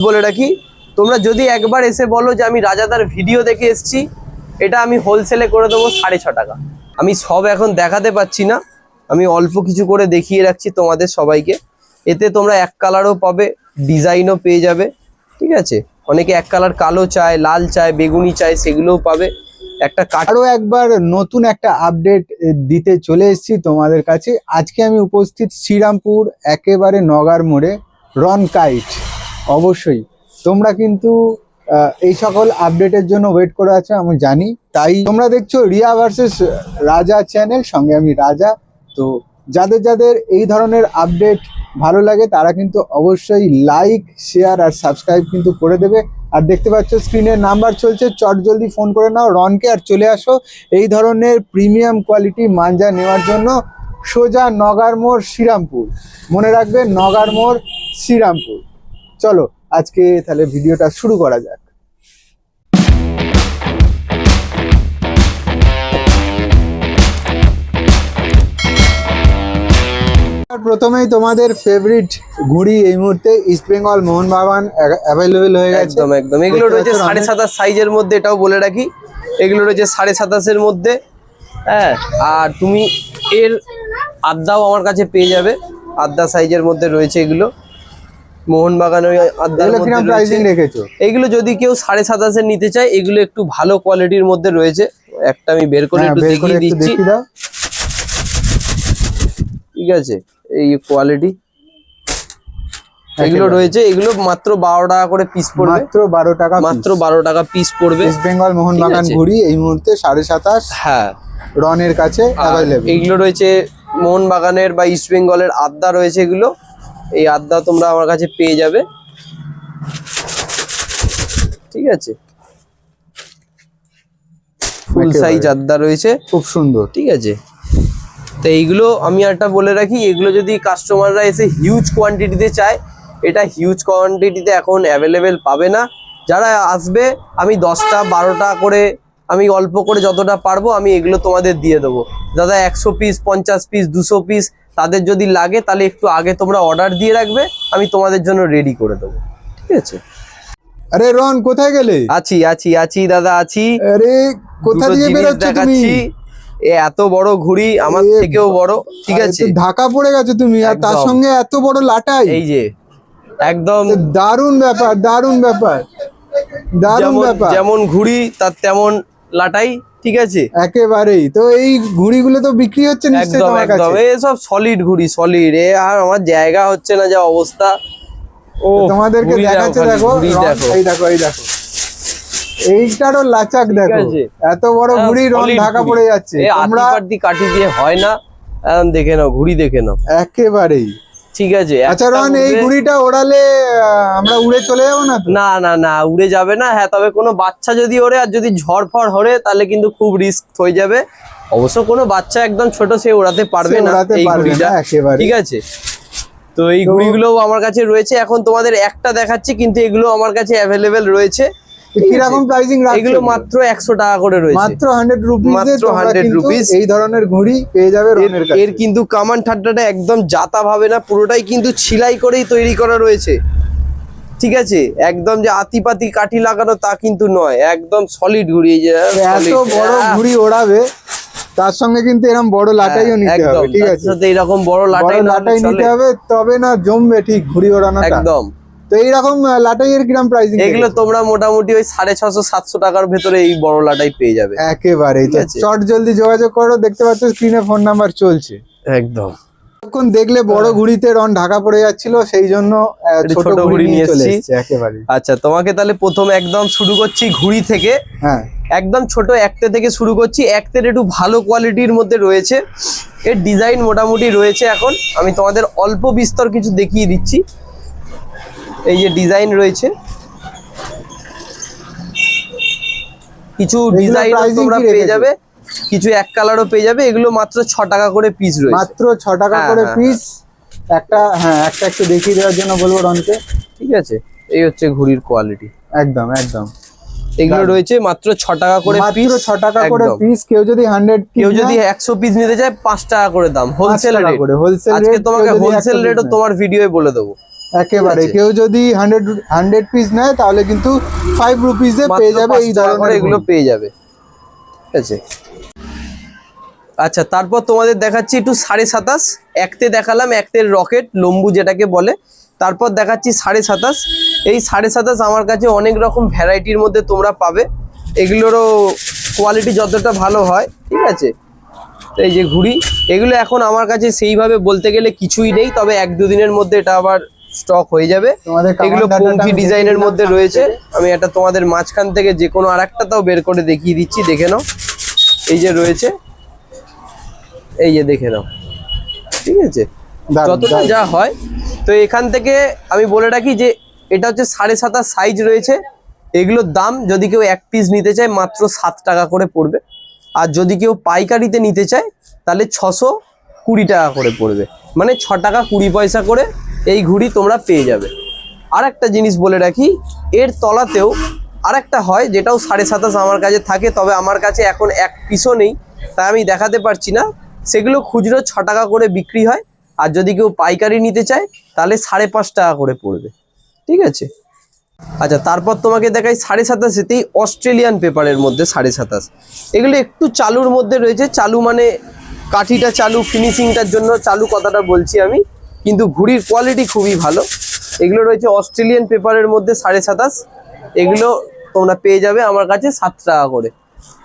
বলে রাখি, তোমরা যদি একবার এসে বলো যে আমি রাজাদার ভিডিও দেখে এসেছি, এটা আমি হোলসেলে করে দেবো 6.5 টাকা। আমি সব এখন দেখাতে পাচ্ছি না, আমি অল্প কিছু করে দেখিয়ে রাখছি তোমাদের সবাইকে। এতে তোমরা এক কালারও পাবে, ডিজাইনও পেয়ে যাবে। ঠিক আছে, অনেকে এক কালার কালো চায়, লাল চায়, বেগুনি চায়, সেগুলোও পাবে। একটা আরো একবার নতুন একটা আপডেট দিতে চলে এসেছি তোমাদের কাছে। আজকে আমি উপস্থিত শ্রীরামপুর একেবারে নগার মোড়ে রন কাইট। অবশ্যই তোমরা কিন্তু এই সকল আপডেটের জন্য ওয়েট করে আছো আমি জানি, তাই তোমরা দেখছো রিয়া ভার্সেস রাজা চ্যানেল, সঙ্গে আমি রাজা। তো যাদের যাদের এই ধরনের আপডেট ভালো লাগে তারা কিন্তু অবশ্যই লাইক, শেয়ার আর সাবস্ক্রাইব কিন্তু করে দেবে। আর দেখতে পাচ্ছ স্ক্রিনে নাম্বার চলছে, চট জলদি ফোন করে নাও রনকে আর চলে আসো এই ধরনের প্রিমিয়াম কোয়ালিটি মাঞ্জা নেওয়ার জন্য। সোজা নগার মোড় শ্রীরামপুর, মনে রাখবে নগার মোড় শ্রীরামপুর। চলো আজকে তাহলে ভিডিওটা শুরু করা যাক। প্রথমেই তোমাদের ফেভারিট ঘুড়ি এই মুহূর্তে ইস্ট বেঙ্গল মোহনবাগান অ্যাভেলেবেল হয়ে গেছে। একদম একদম, এগুলো রয়েছে 27.5 সাইজের মধ্যে, এটাও বলে রাখি এগুলো রয়েছে 27.5-এর মধ্যে। হ্যাঁ, আর তুমি এর আদ্দাও আমার কাছে পেয়ে যাবে, আদ্দা সাইজের মধ্যে রয়েছে এগুলো। মোহনবাগান ওই আদ্দার মধ্যে প্রাইসিং রেখেছো। এগুলো যদি কেউ 27.5-এর নিতে চায়, এগুলো একটু ভালো কোয়ালিটির মধ্যে রয়েছে। একটা আমি বের করে একটু দেখিয়ে দিচ্ছি। ঠিক আছে, এই কোয়ালিটি এগুলো রয়েছে, এগুলো মাত্র 12 টাকা করে পিস পড়বে। মাত্র 12 টাকা, মাত্র 12 টাকা পিস পড়বে। ইস্ট বেঙ্গল মোহনবাগান ঘুড়ি এই মুহূর্তে 27.5। হ্যাঁ, রনের কাছে অ্যাভেলেবল। এইগুলো রয়েছে মোহনবাগানের বা ইস্ট বেঙ্গলের আদ্দা রয়েছে এগুলো। এই আদ্দা তোমরা আমার কাছে পেয়ে যাবে। ঠিক আছে, ফুল সাইজ আদ্দা রয়েছে, খুব সুন্দর। ঠিক আছে, তো এইগুলো আমি একটা বলে রাখি, এগুলো যদি কাস্টমাররা এসে হিউজ কোয়ান্টিটিতে চায়, এটা হিউজ কোয়ান্টিটিতে এখন অ্যাভেলেবেল পাবে না। যারা আসবে আমি 10টা 12টা করে, আমি অল্প করে যতটা পারবো আমি এগুলো তোমাদের দিয়ে দেবো। দাদা 100 পিস, 50 পিস, 200 পিস তাদের যদি লাগে তাহলে একটু আগে তোমরা অর্ডার দিয়ে রাখবে, আমি তোমাদের জন্য রেডি করে দেবো। ঠিক আছে। আরে রন কোথায় গেলে? আছি আছি আছি দাদা আছি। আরে কোথা দিয়ে বেরোচ্ছ তুমি? এত বড় ঘুড়ি, আমার থেকেও বড়। ঠিক আছে, ঢাকা পড়ে গেছো তুমি, আর তার সঙ্গে এত বড় লাটাই। এই যে একদম দারুণ ব্যাপার, দারুণ ব্যাপার, দারুণ ব্যাপার। যেমন ঘুড়ি তার তেমন লাটাই। ঠিক আছে, একেবারেই। তো এই ঘুড়িগুলো তো বিক্রি হচ্ছে নিশ্চয়ই তোমার কাছে? একদম, এই সব সলিড ঘুড়ি, সলিড। আর আমার জায়গা হচ্ছে না, যা অবস্থা। ও তোমাদেরকে দেখাচ্ছে, দেখো এই দেখো, এই দেখো এইটারও লাচাক দেখো, এত বড় ঘুড়ি রন ঢাকা পড়ে যাচ্ছে। আমরা কাঠি দিয়ে হয় না, দেখে নাও ঘুড়ি, দেখে নাও একেবারেই। ঠিক আছে। আচ্ছা রন, এই ঘুড়িটা ওড়ালে আমরা উড়ে চলে যাবো না? না না না, উড়ে যাবে না। হ্যাঁ, তবে কোনো বাচ্চা যদি ওড়ে আর যদি ঝড় ফড় হরে তাহলে কিন্তু খুব রিস্ক হয়ে যাবে। অবশ্য কোনো বাচ্চা একদম ছোট সে ওড়াতে পারবে না এই ঘুড়িটা। ঠিক আছে, তো এই ঘুড়িগুলোও আমার কাছে রয়েছে। এখন তোমাদের একটা দেখাচ্ছি, কিন্তু এগুলো আমার কাছে অ্যাভেলেবেল রয়েছে। কিরকম প্রাইসিং রাখছো? এগুলো মাত্র 100 টাকা করে রয়েছে, মাত্র 100 রুপিস। মাত্র 100 রুপিস এই ধরনের ঘুড়ি পেয়ে যাবে রনের কাছে। এর কিন্তু কামান ঠাড্ডাটা একদম জাতা ভাবে না, পুরোটাই কিন্তু ছিলাই করেই তৈরি করা রয়েছে। ঠিক আছে, একদম যে আতিপাতি কাঠি লাগানো তা কিন্তু নয়, একদম সলিড ঘুড়ি। এই যে এত বড় ঘুড়ি ওড়াবে, তার সঙ্গে কিন্তু এরকম বড় লাটাইও নিতে হবে। ঠিক আছে, এইরকম বড় লাটাই নিতে হবে, তবে না জমবে ঠিক ঘুড়ি ওড়ানো একদম। তো এইরকম লাটাইয়ের কিরকম প্রাইসিং? এগুলো তোমরা মোটামুটি ওই 650-700 টাকার ভেতরে এই বড় লাটাই পেয়ে যাবে। একেবারে। চট জলদি যোগাযোগ করো, দেখতে পাচ্ছ স্ক্রিনে ফোন নাম্বার চলছে। একদম। এখন দেখলে বড় ঘুড়িতে রন ঢাকা পড়ে যাচ্ছিল, সেই জন্য ছোট ঘুড়ি নিয়ে চলে এসেছে একেবারে। আচ্ছা, তোমাকে তাহলে প্রথম একদম শুরু করছি ঘুড়ি থেকে। হ্যাঁ, একদম ছোট একতে থেকে শুরু করছি। একতের একটু ভালো কোয়ালিটির মধ্যে রয়েছে, এর ডিজাইন মোটামুটি রয়েছে। এখন আমি তোমাদের অল্প বিস্তর কিছু দেখিয়ে দিচ্ছি। এই যে ডিজাইন রয়েছে, কিছু ডিজাইন তোমরা পেয়ে যাবে, কিছু এক কালারও পেয়ে যাবে। এগুলো মাত্র 6 টাকা করে পিস রয়েছে, মাত্র 6 টাকা করে পিস। একটা একটা একটু দেখিয়ে দেওয়ার জন্য বলবো রনকে। ঠিক আছে, এই হচ্ছে ঘুড়ির কোয়ালিটি। একদম একদম। এগুলো রয়েছে মাত্র 6 টাকা করে পিস, 6 টাকা করে পিস। কেউ যদি 100 পিস নিতে চায় 5 টাকা করে দাম, হোলসেল রেট। আজকে তোমাকে হোলসেল রেটও তোমার ভিডিওয়ে বলে দেবো। একেবারে ঠিক আছে? কেউ যদি 100 পিস নেয় তাহলে কিন্তু 5 রুপিসে পেয়ে যাবে এই ধরনের এগুলো পেয়ে যাবে। ঠিক আছে, আচ্ছা তারপর তোমাদের দেখাচ্ছি একটু 27.5, একতে দেখালাম, একতের রকেট লম্বু যেটাকে বলে, তারপর দেখাচ্ছি 27.5। এই 27.5 আমার কাছে অনেক রকম ভ্যারাইটির মধ্যে তোমরা পাবে, এগুলোরও কোয়ালিটি যতটা ভালো হয়। ঠিক আছে, তো এই যে ঘুড়ি, এগুলো এখন আমার কাছে সেইভাবে বলতে গেলে কিছুই নেই, তবে 1-2 দিনের মধ্যে এটা আবার স্টক হয়ে যাবে। তোমাদের এগুলো কামানদারটা পঙ্কি আমি ডিজাইনের দেখিয়ে মধ্যে দিলাম রয়েছে, সামনে থেকে। আমি এটা তোমাদের মাঝখান থেকে যে কোনো আরেকটাটাও বের করে দেখিয়ে দিচ্ছি, দেখে নাও। এই যে রয়েছে, এই যে দেখে নাও। ঠিক আছে, দারুণ, যতটা দারুণ। যা হয়। তো এখান থেকে আমি বলে রাখি যে এটা হচ্ছে 27.5 সাইজ রয়েছে। এগুলোর দাম যদি কেউ 1 পিস নিতে চায় মাত্র 7 টাকা করে পড়বে, আর যদি কেউ পাইকারিতে নিতে চায় তাহলে 620 টাকা করে পড়বে, মানে 6 টাকা 20 পয়সা করে এই ঘুড়ি তোমরা পেয়ে যাবে। আর একটা জিনিস বলে রাখি, এর তলাতেও আরেকটা হয় যেটাও 27.5 আমার কাছে থাকে, তবে আমার কাছে এখন 1 পিসও নেই, তাই আমি দেখাতে পারছি না। সেগুলো খুচরো 6 টাকা করে বিক্রি হয়, আর যদি কেউ পাইকারি নিতে চায় তাহলে 5.5 টাকা করে পড়বে। ঠিক আছে, আচ্ছা তারপর তোমাকে দেখাই 27.5তেই অস্ট্রেলিয়ান পেপারের মধ্যে 27.5। এগুলো একটু চালুর মধ্যে রয়েছে, চালু মানে কাঠিটা চালু, ফিনিশিংটার জন্য চালু কথাটা বলছি আমি, কিন্তু ঘুড়ির কোয়ালিটি খুবই ভালো। এগুলো রয়েছে অস্ট্রেলিয়ান পেপারের মধ্যে 27.5, এগুলো তোমরা পেয়ে যাবে আমার কাছে 7 টাকা করে।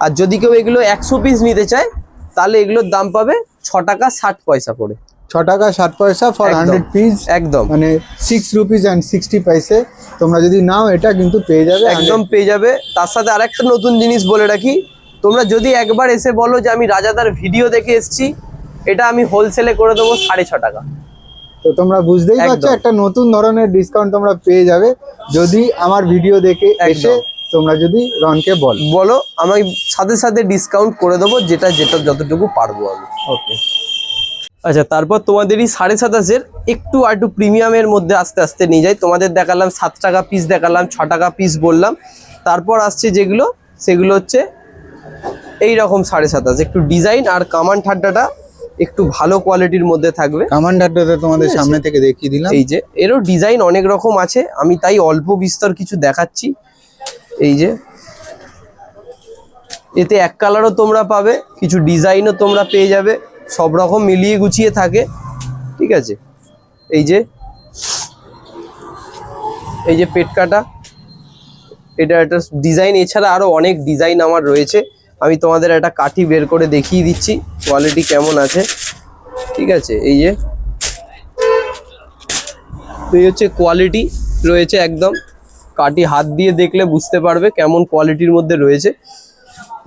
আর যদি কেউ এগুলো 100 পিস নিতে চায় তাহলে এগুলোর দাম পাবে 6 টাকা 60 পয়সা করে। 6 টাকা 60 পয়সা ফর একদম, 100 পিস, একদম মানে 6 রুপিস অ্যান্ড 60 পয়সে তোমরা যদি নাও এটা কিন্তু পেয়ে যাবে একদম পেয়ে যাবে। তার সাথে আরেকটা নতুন জিনিস বলে রাখি, তোমরা যদি একবার এসে বলো যে আমি রাজাদার ভিডিও দেখে এসেছি, এটা আমি হোলসেলে করে দেবো 6.5 টাকা। তো তোমরা বুঝতেই পারছো একদম। একটা নতুন ধরনের ডিসকাউন্ট তোমরা পেয়ে যাবে যদি আমার ভিডিও দেখে এসে একদম। তোমরা যদি রনকে বলো। বলো, আমি সাথে সাথে ডিসকাউন্ট করে দেবো, যেটা যতটুকু পারবো আমি। ওকে, আচ্ছা তারপর তোমাদের এই 27.5-এর একটু আর একটু প্রিমিয়ামের মধ্যে আস্তে আস্তে নিয়ে যাই। তোমাদের দেখালাম 7 টাকা পিস, দেখালাম 6 টাকা পিস বললাম, তারপর আসছে যেগুলো সেগুলো হচ্ছে এই রকম 27.5, একটু ডিজাইন আর কামান ঠাড্ডাটা একটু ভালো কোয়ালিটির মধ্যে থাকবে। কামান্ডারটা তোমাদের ঠিক আছে। সামনে থেকে দেখিয়ে দিলাম। এই যে এরও ডিজাইন অনেক রকম আছে, আমি তাই অল্প বিস্তর কিছু দেখাচ্ছি। এই যে এতে 1 কালারও তোমরা পাবে, কিছু ডিজাইনও তোমরা পেয়ে যাবে, সব রকম মিলিয়ে গুছিয়ে থাকে। ঠিক আছে, এই যে পেট কাটা, এটা একটা ডিজাইন, এছাড়া আরো অনেক ডিজাইন আমার রয়েছে, আমি তোমাদের একটা কাঠি বের করে দেখিয়ে দিচ্ছি কোয়ালিটি কেমন আছে। ঠিক আছে, এই যে এই হচ্ছে কোয়ালিটি রয়েছে, একদম কাঠি হাত দিয়ে দেখলে বুঝতে পারবে কেমন কোয়ালিটির মধ্যে রয়েছে।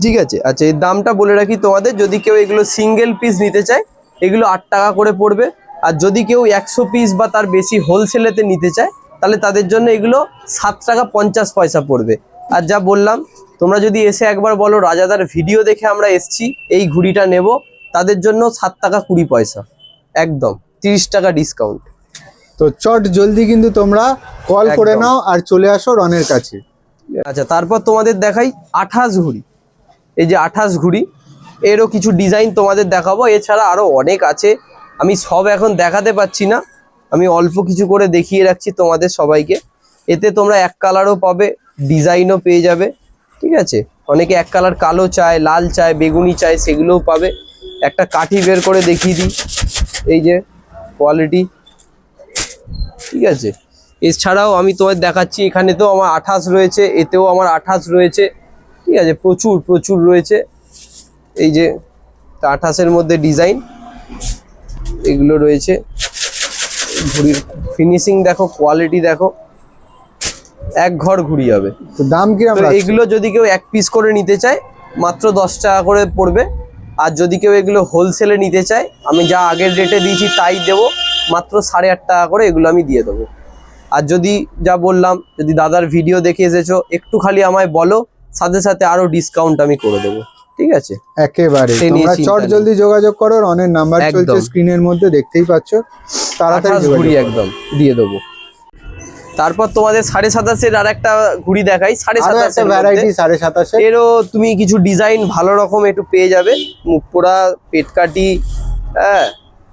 ঠিক আছে, আচ্ছা এর দামটা বলে রাখি তোমাদের, যদি কেউ এগুলো সিঙ্গেল পিস নিতে চায় এগুলো 8 টাকা করে পড়বে, আর যদি কেউ 100 পিস বা তার বেশি হোলসেলেতে নিতে চায় তাহলে তাদের জন্য এগুলো 7 টাকা 50 পয়সা পড়বে। আর যা বললাম, তোমরা যদি এসে একবার বলো রাজাদার ভিডিও দেখে আমরা এসছি এই ঘুড়িটা নেব, তাদের জন্য 7 টাকা 20 পয়সা, একদম 30 টাকা ডিসকাউন্ট। তো চট জলদি কিন্তু তোমরা কল করে একদম। নাও আর চলে আসো রনের কাছে। আচ্ছা তারপর তোমাদের দেখাই 28 ঘুড়ি। এই যে 28 ঘুড়ি, এরও কিছু ডিজাইন তোমাদের দেখাবো, এছাড়া আরো অনেক আছে, আমি সব এখন দেখাতে পাচ্ছি না, আমি অল্প কিছু করে দেখিয়ে রাখছি তোমাদের সবাইকে। এতে তোমরা 1 কালারও পাবে, ডিজাইনও পেয়ে যাবে। ঠিক আছে, অনেকে 1 কালার কালো চায়, লাল চায়, বেগুনি চায়, সেগুলোও পাবে। একটা কাঠি বের করে দেখিয়ে দিই, এই যে কোয়ালিটি। ঠিক আছে, এছাড়াও আমি তোমাদের দেখাচ্ছি, এখানে তো আমার 28 রয়েছে, এতেও আমার 28 রয়েছে। ঠিক আছে, প্রচুর প্রচুর রয়েছে। এই যে 28-এর মধ্যে ডিজাইন এগুলো রয়েছে, ঘুড়ির ফিনিশিং দেখো, কোয়ালিটি দেখো, এক ঘর ঘুড়ি হবে। তো দাম কিরকম তো রাখছো? এগুলো যদি কেউ 1 পিস করে নিতে চায় মাত্র 10 টাকা করে পড়বে, আর যদি কেউ এগুলো হোলসেলে নিতে চায় আমি যা আগের রেটে দিয়েছি তাই দেবো, মাত্র 8.5 টাকা করে এগুলো আমি দিয়ে দেবো। আর যদি যা বললাম, যদি দাদার ভিডিও দেখে এসেছো একটু খালি আমায় বলো, সাথে সাথে আরো ডিসকাউন্ট আমি করে দেবো। ঠিক আছে, একেবারে সে নিয়ে তোমরা চিন্তা চট নেই। জলদি যোগাযোগ করো, রনের নাম্বার একদম। চলছে স্ক্রিনের মধ্যে দেখতেই পাচ্ছ, তাড়াতাড়ি 28 যোগাযোগ ঘুড়ি করো। একদম দিয়ে দেবো। তারপর তোমাদের 27.5-এর আর একটা ঘুড়ি দেখাই, আরো একটা 27.5-এর ভ্যারাইটি মধ্যে 27.5 এরও তুমি কিছু ডিজাইন ভালো রকম একটু পেয়ে যাবে, মুখ পোড়া, পেটকাটি, হ্যাঁ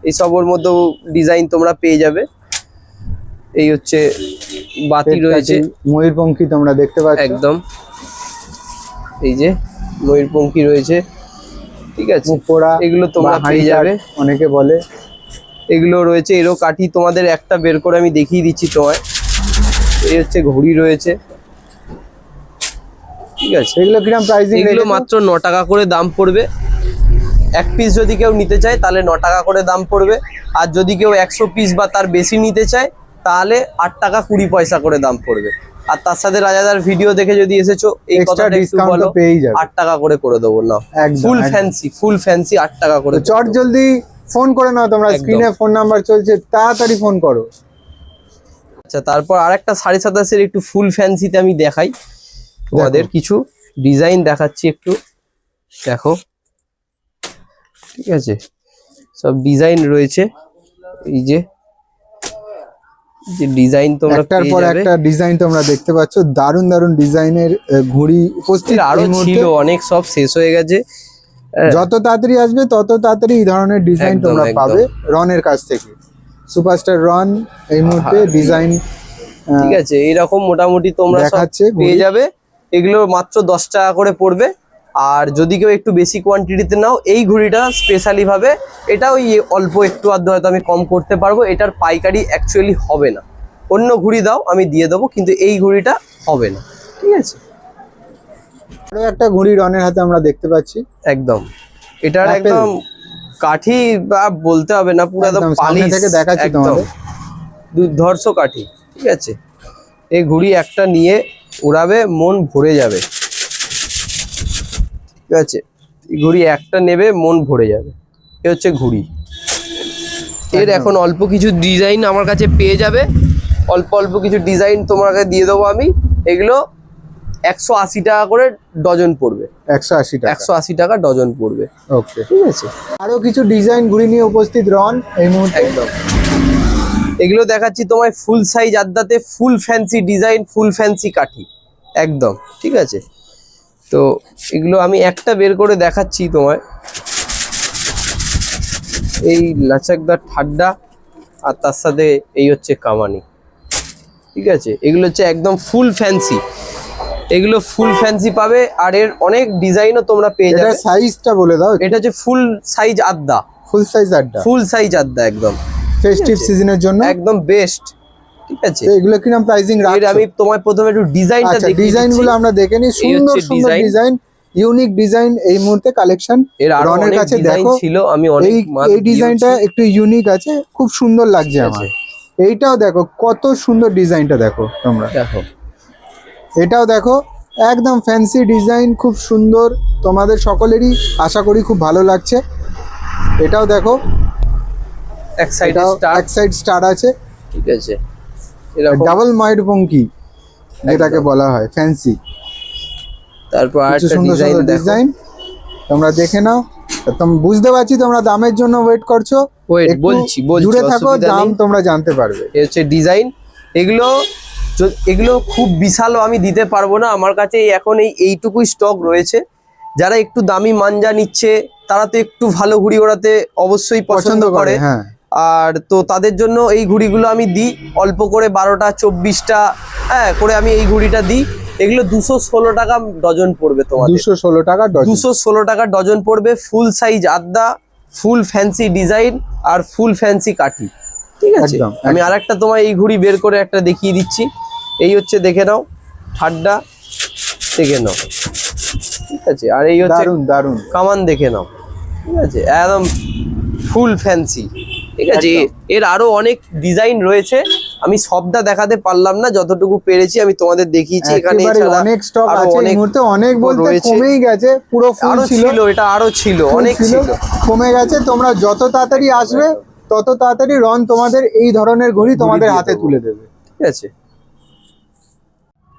এইসবের মধ্যেও ডিজাইন তোমরা পেয়ে যাবে। এই হচ্ছে বাতি রয়েছে, ময়ূরপঙ্খী তোমরা দেখতে পাচ্ছ একদম এই যে ময়ূরপঙ্খী রয়েছে, ঠিক আছে। মুখপোড়া এগুলো তোমরা বা পেয়ে হাঁড়ি যাবে, কাঠ অনেকে বলে। এগুলো রয়েছে। এরও কাঠি তোমাদের একটা বের করে আমি দেখিয়ে দিচ্ছি তোমায়। এই হচ্ছে ঘড়ি রয়েছে, ঠিক আছে। এগুলো কিরকম প্রাইসিং? এগুলো মাত্র 9 টাকা করে দাম পড়বে। এক পিস যদি কেউ নিতে চায় তাহলে 9 টাকা করে দাম পড়বে, আর যদি কেউ 100 পিস বা তার বেশি নিতে চায় তাহলে 8 টাকা 20 পয়সা করে দাম পড়বে। আর তার সাথে রাজাদার ভিডিও দেখে যদি এসেছো এই এক্সট্রা কথাটা একটু ডিসকাউন্ট বলো, তো পেয়েই যাবে। 8 টাকা করে দেবো না, ফুল ফ্যান্সি 8 টাকা করে। চট জলদি ফোন করে নাও তোমরা, একদম। স্ক্রিনে ফোন নাম্বার চলছে, তাড়াতাড়ি ফোন করো। আচ্ছা, তারপর আরেকটা 27.5-এর একটু ফুল ফ্যান্সিতে আমি দেখাই তোমাদের, কিছু ডিজাইন দেখাচ্ছি, একটু দেখো, ঠিক আছে। সব ডিজাইন রয়েছে, এই যে ডিজাইন তোমরা একটার পেয়ে পর যাবে। একটা ডিজাইন তোমরা দেখতে পাচ্ছ, দারুন দারুন ডিজাইনের ঘুড়ি উপস্থিত। আরো এই মুহূর্তে ছিল, অনেক সব শেষ হয়ে গেছে। যত তাড়াতাড়ি আসবে তত তাড়াতাড়ি এই ধরনের ডিজাইন একদম, তোমরা একদম। পাবে রনের কাছ থেকে। সুপারস্টার রন এই মুহূর্তে ডিজাইন ঠিক আছে, এইরকম মোটামুটি তোমরা সব দেখাচ্ছে পেয়ে ঘুড়ি। যাবে। এগুলো মাত্র 10 টাকা করে পড়বে। আর যদি কেউ একটু বেশি কোয়ান্টিটিতে নাও, এই ঘুড়িটা স্পেশালি ভাবে, এটা ওই অল্প একটু আধটু হয়তো আমি কম করতে পারবো, এটার পাইকারি অ্যাকচুয়ালি হবে না। অন্য ঘুড়ি দাও আমি দিয়ে দেবো, কিন্তু এই ঘুড়িটা হবে না, ঠিক আছে। আরো একটা ঘুড়ি রনের হাতে আমরা দেখতে পাচ্ছি, একদম, এটার Apple। একদম কাঠি বা বলতে হবে না, পুরো একদম একদম সামনে পালিশ, থেকে দেখাচ্ছি একদম তোমাদের। দুর্ধর্ষ কাঠি, ঠিক আছে। এই ঘুড়ি একটা নিয়ে উড়াবে, মন ভরে যাবে, ঠিক আছে। এই ঘুড়ি একটা নেবে, মন ভরে যাবে। এ হচ্ছে ঘুড়ি। এর একদম। এখন অল্প কিছু ডিজাইন আমার কাছে পেয়ে যাবে, অল্প অল্প কিছু ডিজাইন তোমাকে দিয়ে দেবো আমি। এগুলো 180 টাকা করে ডজন পড়বে, 180 টাকা। 180 টাকা ডজন পড়বে, ওকে, ঠিক আছে। আরো কিছু ডিজাইন ঘুড়ি নিয়ে উপস্থিত রন এই মুহূর্তে। একদম, এগুলো দেখাচ্ছি তোমায় ফুল সাইজ আড্ডাতে, ফুল ফ্যান্সি ডিজাইন, ফুল ফ্যান্সি কাঠি, একদম, ঠিক আছে। তো এগুলো আমি একটা বের করে দেখাচ্ছি তোমায়। এই লাচাকদার ঠাড্ডা, আর তার সাথে এই হচ্ছে কামানি, ঠিক আছে। এগুলো হচ্ছে একদম ফুল ফ্যান্সি, এগুলো ফুল ফ্যান্সি পাবে। আর এর অনেক ডিজাইনও তোমরা পেয়ে এটা যাবে। সাইজটা বলে দাও। এটা হচ্ছে ফুল সাইজ আড্ডা, ফুল সাইজ আড্ডা, ফুল সাইজ আড্ডা, একদম ফেস্টিভ আছে। সিজনের জন্য একদম বেস্ট, ঠিক আছে। তো এগুলো কিরকম প্রাইসিং এর রাখছো? আমি তোমায় প্রথমে একটু ডিজাইনটা আচ্ছা, দেখিয়ে ডিজাইন গুলো দিচ্ছি। আমরা দেখে নিই। এই সুন্দর হচ্ছে সুন্দর ডিজাইন। ডিজাইন, ইউনিক ডিজাইন এই মুহূর্তে কালেকশন এর আরো রনের অনেক কাছে ডিজাইন দেখো। ছিল, আমি অনেক এই মাল এই ডিজাইনটা দিয়েছি। একটু ইউনিক আছে, খুব সুন্দর লাগছে ঠিক আমার। আছে। এইটাও দেখো কত সুন্দর ডিজাইনটা, দেখো তোমরা দেখো, এটাও দেখো, একদম ফ্যান্সি ডিজাইন, খুব সুন্দর, তোমাদের সকলেরই আশা করি খুব ভালো লাগছে। এটাও দেখো, এক সাইডে এটাও স্টার, এক সাইড স্টার আছে, ঠিক আছে। এরকম ডাবল ময়ূরপঙ্খী যেটাকে একদম। বলা হয় ফ্যান্সি। তারপর কিছু আরেকটা সুন্দর ডিজাইন সুন্দর দেখো। ডিজাইন তোমরা দেখে নাও। তোমরা বুঝতে পারছি তোমরা দামের জন্য ওয়েট করছো, ওয়েট একটু বলছি জুড়ে থাকো, অসুবিধা দাম নেই। তোমরা জানতে পারবে। এ হচ্ছে ডিজাইন। এগুলো এগুলো খুব বিশালও আমি দিতে পারবো না, আমার কাছে এখন এইটুকুই স্টক রয়েছে। যারা একটু দামি মাঞ্জা নিচ্ছে তারা তো একটু ভালো ঘুড়ি ওড়াতে অবশ্যই পছন্দ করে। হ্যাঁ, আর তো তাদের জন্য এই ঘুড়িগুলো আমি দিই অল্প করে, 12টা 24টা হ্যাঁ করে আমি এই ঘুড়িটা দিই। এগুলো 216 টাকা ডজন পড়বে তোমাদের, 216 টাকা ডজন। 216 টাকা ডজন পড়বে। ফুল সাইজ আড্ডা, ফুল ফ্যান্সি ডিজাইন আর ফুল ফ্যান্সি কাঠি, ঠিক আছে। একদম, আমি একদম। আরেকটা তোমায় এই ঘুড়ি বের করে একটা দেখিয়ে দিচ্ছি। এই হচ্ছে, দেখে নাও, ঠাড্ডা দেখে নাও, ঠিক আছে। আর এই হচ্ছে দারুন দারুন, কামান দেখে নাও, ঠিক আছে, একদম ফুল ফ্যান্সি, ঠিক আছে। একদম। এর আরো অনেক ডিজাইন রয়েছে, আমি সবটা দেখাতে পারলাম না, যতটুকু পেরেছি আমি তোমাদের দেখিয়েছি। এখানে একেবারে এছাড়া অনেক স্টক আরো আছে এই অনেক মুহূর্তে, অনেক বলতে রয়েছে। কমেই গেছে, পুরো ফুল আরো ছিল, ছিল, এটা আরো ছিল, ফুল অনেক ছিল। কমে গেছে। তোমরা যত তাড়াতাড়ি আসবে তত তাড়াতাড়ি রন তোমাদের এই ধরনের ঘড়ি তোমাদের দিয়ে হাতে দেবো। তুলে দেবে। ঠিক আছে,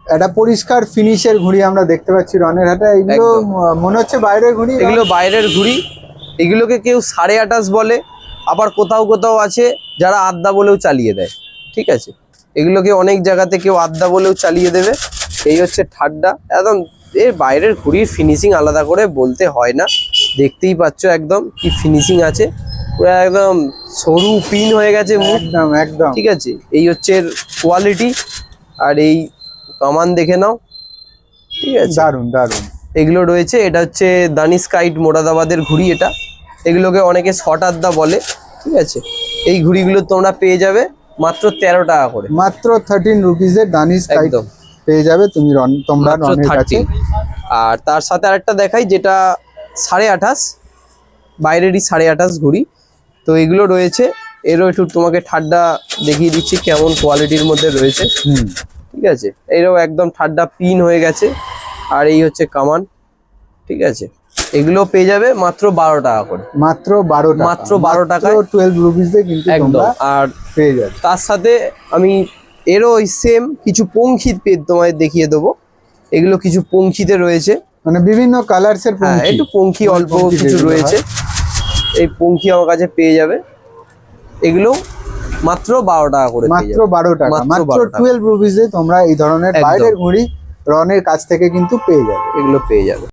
একটা পরিষ্কার ফিনিশের ঘড়ি আমরা দেখতে পাচ্ছি রনের হাতে। এগুলো একদম। মনে হচ্ছে বাইরের ঘড়ি। এগুলো বাইরের ঘুড়ি। এগুলোকে কেউ 28.5 বলে, আবার কোথাও কোথাও আছে যারা আড্ডা বলেও চালিয়ে দেয়, ঠিক আছে। এগুলোকে অনেক জায়গাতে কেউ আড্ডা বলেও চালিয়ে দেবে। এই হচ্ছে ঠাড্ডা, একদম এর বাইরের ঘুড়ির ফিনিশিং আলাদা করে বলতে হয় না, দেখতেই পাচ্ছ একদম কি ফিনিশিং আছে, পুরো একদম সরু পিন হয়ে গেছে মুখ, একদম একদম ঠিক আছে। এই হচ্ছে কোয়ালিটি, আর এই কামান দেখে নাও, ঠিক আছে। দারুন দারুন। এগুলো রয়েছে, এটা হচ্ছে দানিশ কাইট মোরাদাবাদের ঘুড়ি এটা, এগুলোকে অনেকে শর্ট আড্ডা বলে, ঠিক আছে। এই ঘুড়িগুলো তোমরা পেয়ে যাবে মাত্র 13 টাকা করে, মাত্র 13 রুপিজে দানিশ কাইট একদম পেয়ে যাবে তুমি তোমরা মাত্র রনের কাছে। 13। আর তার সাথে আরেকটা দেখাই যেটা 28.5, বাইরেরই 28.5 ঘুড়ি। তো এগুলো রয়েছে, এরও একটু তোমাকে ঠাড্ডা দেখিয়ে দিচ্ছি কেমন কোয়ালিটির মধ্যে রয়েছে, ঠিক আছে। এরও একদম ঠাড্ডা পিন হয়ে গেছে, আর এই হচ্ছে কামান, ঠিক আছে। এগুলো পেয়ে যাবে মাত্র 12 টাকা করে, মাত্র 12 টাকা, মাত্র 12 টাকায় 12 রুপিজে কিন্তু একদম। তোমরা আর পেয়ে যাবে। তার সাথে আমি এরও ওই সেম কিছু পঙ্খির পেয়ে তোমায় দেখিয়ে দেবো। এগুলো কিছু পঙ্খিতে রয়েছে, মানে বিভিন্ন কালারসের হ্যাঁ পঙ্খি, একটু পঙ্খি অল্প পঙ্খি কিছু যেগুলো রয়েছে। এই পঙ্খি আমার কাছে পেয়ে যাবে, এগুলো মাত্র 12 টাকা করে পেয়ে মাত্র যাবে। 12 টাকা, মাত্র মাত্র 12 টাকা। 12 রুপিজে তোমরা এই ধরনের একদম। বাইরের ঘুড়ি রনের কাছ থেকে কিন্তু পেয়ে যাবে। এগুলো পেয়ে যাবে।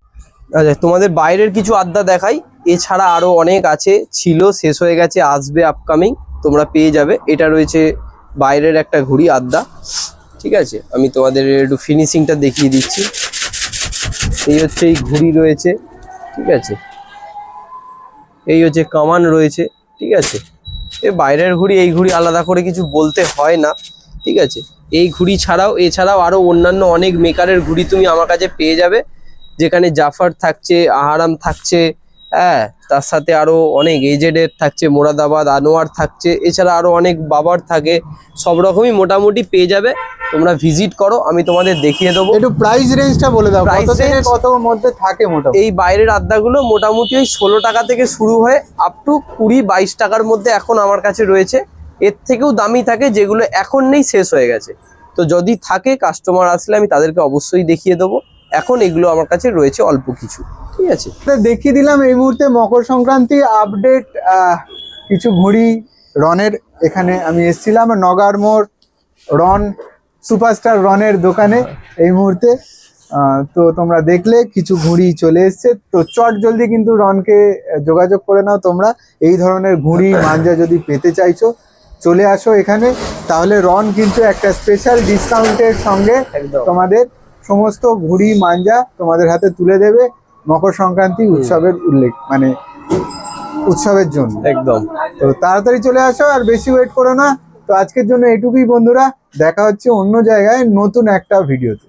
আচ্ছা, তোমাদের বাইরের কিছু আড্ডা দেখাই, এছাড়া আরো অনেক আছে, ছিল শেষ হয়ে গেছে, আসবে আপকামিং, তোমরা পেয়ে যাবে। এটা রয়েছে বাইরের একটা ঘুড়ি আড্ডা, ঠিক আছে। আমি তোমাদের একটু ফিনিশিংটা দেখিয়ে দিচ্ছি। এই হচ্ছে এই ঘুড়ি রয়েছে, ঠিক আছে। এই হচ্ছে কামান রয়েছে, ঠিক আছে। এ বাইরের ঘুড়ি, এই ঘুড়ি আলাদা করে কিছু বলতে হয় না, ঠিক আছে। এই ঘুড়ি ছাড়াও এছাড়াও আরো অন্যান্য অনেক মেকারের ঘুড়ি তুমি আমার কাছে পেয়ে যাবে, যেখানে জাফার থাকছে, আহারাম থাকছে, হ্যাঁ, তার সাথে আরো অনেক এজেডের থাকছে, মোরাদাবাদ, আনোয়ার থাকছে, এছাড়া আরো অনেক বাবার থাকে, সব রকমই মোটামুটি পেয়ে যাবে। তোমরা ভিজিট করো, আমি তোমাদের দেখিয়ে দেবো। একটু প্রাইস রেঞ্জটা বলে দাও, Price কত থেকে range? কতর মধ্যে থাকে মোটামুটি? এই বাইরের আড্ডাগুলো মোটামুটি ওই 16 টাকা থেকে শুরু হয়ে আপ টু 20-22 টাকার মধ্যে এখন আমার কাছে রয়েছে। এর থেকেও দামি থাকে যেগুলো এখন নেই, শেষ হয়ে গেছে। তো যদি থাকে কাস্টমার আসলে আমি তাদেরকে অবশ্যই দেখিয়ে দেবো। এখন এগুলো আমার কাছে রয়েছে অল্প কিছু, ঠিক আছে। দেখিয়ে দিলাম এই মুহূর্তে মকর সংক্রান্তি আপডেট কিছু ঘুড়ি রনের। এখানে আমি এসেছিলাম নগার মোড় রন সুপারস্টার রনের দোকানে এই মুহূর্তে। তো তোমরা দেখলে কিছু ঘুড়ি চলে এসছে, তো চট জলদি কিন্তু রনকে যোগাযোগ করে নাও তোমরা। এই ধরনের ঘুড়ি মাঞ্জা যদি পেতে চাইছো চলে আসো এখানে, তাহলে রন কিন্তু একটা স্পেশাল ডিসকাউন্টের সঙ্গে একদম। তোমাদের সমস্ত ঘুড়ি মাঞ্জা তোমাদের হাতে তুলে দেবে মকর সংক্রান্তি উৎসবের মানে উৎসবের জন্য। একদম। তো তাড়াতাড়ি চলে আসো, আর বেশি ওয়েট করো না। তো আজকের জন্য এটুকুই বন্ধুরা, দেখা হচ্ছে অন্য জায়গায় নতুন একটা ভিডিওতে।